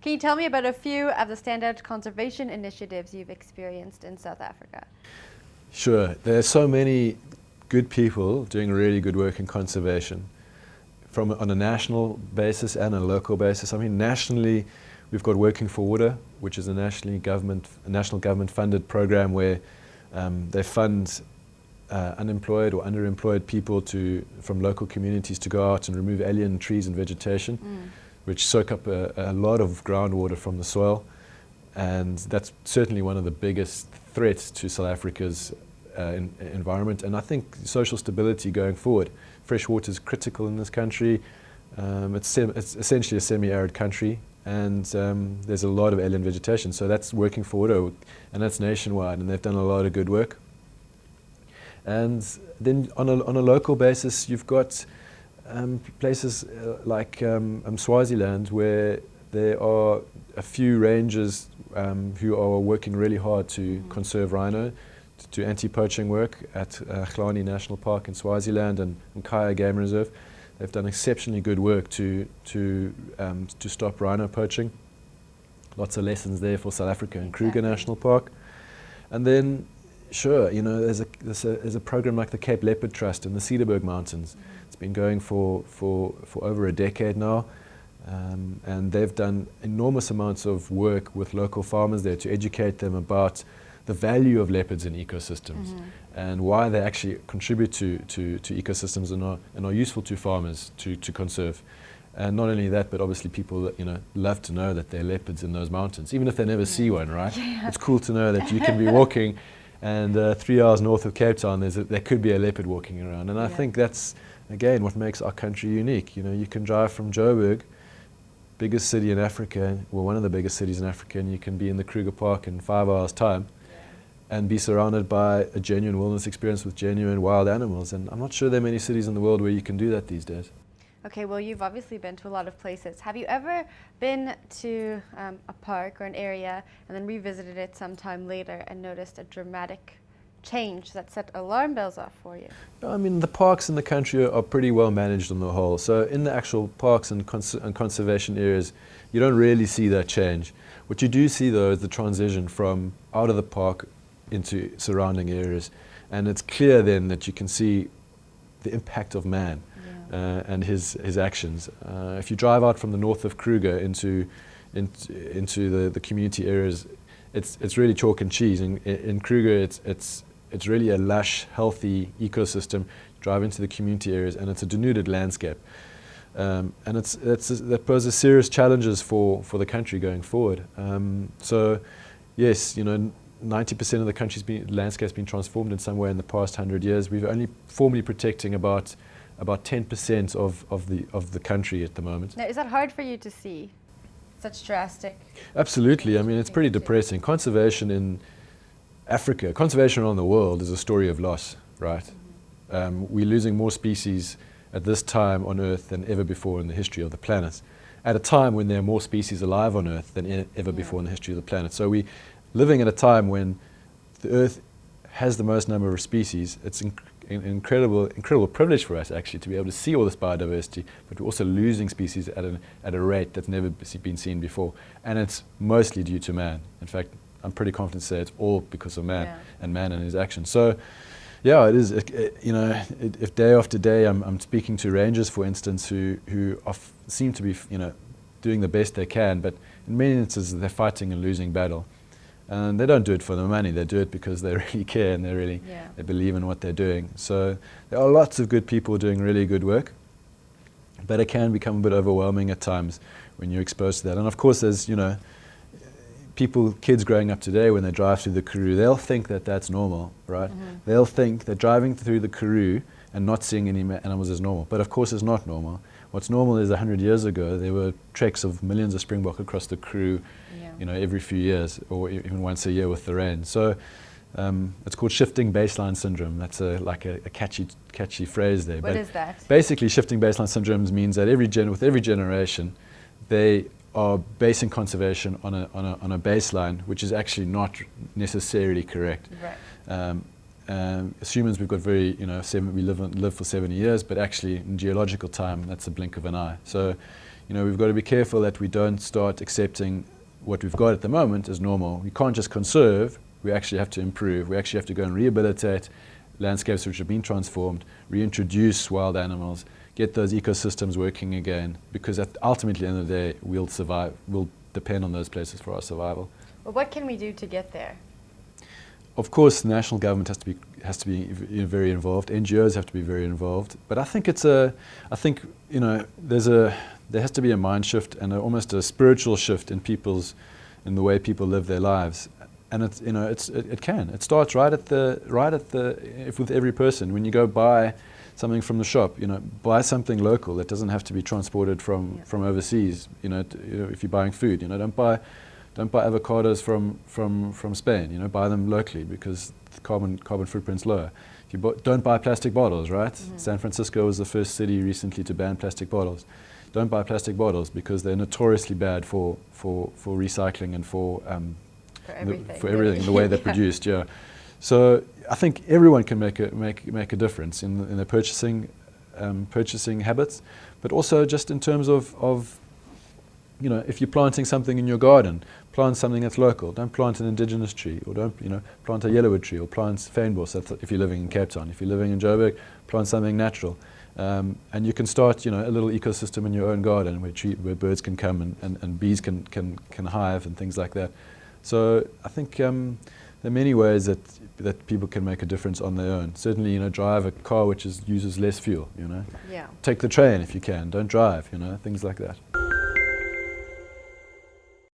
Can you tell me about a few of the standout conservation initiatives you've experienced in South Africa? Sure. There are so many good people doing really good work in conservation on a national basis and a local basis. I mean, nationally, we've got Working for Water, which is a national government funded program where they fund unemployed or underemployed people from local communities to go out and remove alien trees and vegetation, which soak up a lot of groundwater from the soil. And that's certainly one of the biggest threats to South Africa's environment, and I think social stability going forward. Fresh water is critical in this country. It's essentially a semi-arid country, and there's a lot of alien vegetation. So that's Working for Water, and that's nationwide, and they've done a lot of good work. And then on a local basis, you've got places like Swaziland, where there are a few rangers who are working really hard to conserve rhino, to anti-poaching work at Glani National Park in Swaziland and Kaya Game Reserve. They've done exceptionally good work to stop rhino poaching. Lots of lessons there for South Africa and Kruger National Park. And then, sure, you know, there's a program like the Cape Leopard Trust in the Cederberg Mountains. It's been going for over a decade now. And they've done enormous amounts of work with local farmers there to educate them about the value of leopards in ecosystems and why they actually contribute to ecosystems and are useful to farmers to conserve. And not only that, but obviously people love to know that there are leopards in those mountains, even if they never see one, right? Yeah. It's cool to know that you can be walking and 3 hours north of Cape Town there could be a leopard walking around. And I think that's, again, what makes our country unique. You know, you can drive from Joburg, biggest city in Africa, well, one of the biggest cities in Africa, and you can be in the Kruger Park in 5 hours' time and be surrounded by a genuine wilderness experience with genuine wild animals. And I'm not sure there are many cities in the world where you can do that these days. Okay, well, you've obviously been to a lot of places. Have you ever been to a park or an area and then revisited it sometime later and noticed a dramatic change that set alarm bells off for you? I mean, the parks in the country are pretty well managed on the whole. So in the actual parks and conservation areas, you don't really see that change. What you do see, though, is the transition from out of the park into surrounding areas. And it's clear then that you can see the impact of man and his actions. If you drive out from the north of Kruger into the community areas, it's really chalk and cheese. In Kruger, it's really a lush, healthy ecosystem. Drive into the community areas, and it's a denuded landscape. And that poses serious challenges for the country going forward. So, yes, 90% of the country's landscape's been transformed in some way in the past 100 years. We're only formally protecting about 10% of the country at the moment. Now, is that hard for you to see? Such drastic? Absolutely. I mean, it's pretty depressing. Conservation in Africa, conservation around the world is a story of loss, right? We're losing more species at this time on Earth than ever before in the history of the planet, at a time when there are more species alive on Earth than ever before in the history of the planet. So we're living at a time when the Earth has the most number of species. It's an incredible privilege for us, actually, to be able to see all this biodiversity, but we're also losing species at a rate that's never been seen before. And it's mostly due to man. In fact, I'm pretty confident to say it's all because of man and man and his actions. So, yeah, it is. If day after day I'm speaking to rangers, for instance, who seem to be doing the best they can, but in many instances they're fighting a losing battle, and they don't do it for the money. They do it because they really care and they believe in what they're doing. So there are lots of good people doing really good work, but it can become a bit overwhelming at times when you're exposed to that. And of course, there's kids growing up today, when they drive through the Karoo, they'll think that that's normal, right? They'll think that driving through the Karoo and not seeing any animals is normal. But of course it's not normal. What's normal is 100 years ago, there were treks of millions of springbok across the Karoo, every few years, or even once a year with the rain. So it's called shifting baseline syndrome. That's a catchy phrase there. What is that? Basically, shifting baseline syndrome means that with every generation, they are basing conservation on a baseline, which is actually not necessarily correct. Right. As humans, we've got we live for 70 years, but actually in geological time, that's a blink of an eye. So, we've got to be careful that we don't start accepting what we've got at the moment as normal. We can't just conserve, we actually have to improve. We actually have to go and rehabilitate landscapes which have been transformed, reintroduce wild animals, get those ecosystems working again, because ultimately, at the end of the day, we'll survive, we'll depend on those places for our survival. Well, what can we do to get there? Of course, the national government has to be very involved. NGOs have to be very involved. But I think there has to be a mind shift and almost a spiritual shift in the way people live their lives. And it starts with every person. When you go buy something from the shop, buy something local that doesn't have to be transported from overseas. If you're buying food, don't buy avocados from Spain. Buy them locally because the carbon footprint's lower. If you don't buy plastic bottles, right? Mm-hmm. San Francisco was the first city recently to ban plastic bottles. Don't buy plastic bottles because they're notoriously bad for recycling and for everything, the way they're produced. Yeah. So I think everyone can make a difference in their purchasing habits, but also just in terms of if you're planting something in your garden, plant something that's local. Don't plant an indigenous tree, or don't plant a yellowwood tree, or plant fynbos. If you're living in Cape Town. If you're living in Joburg, plant something natural, and you can start a little ecosystem in your own garden where birds can come and bees can hive and things like that. So I think there are many ways that people can make a difference on their own. Certainly, drive a car which uses less fuel. Yeah. Take the train if you can. Don't drive. Things like that.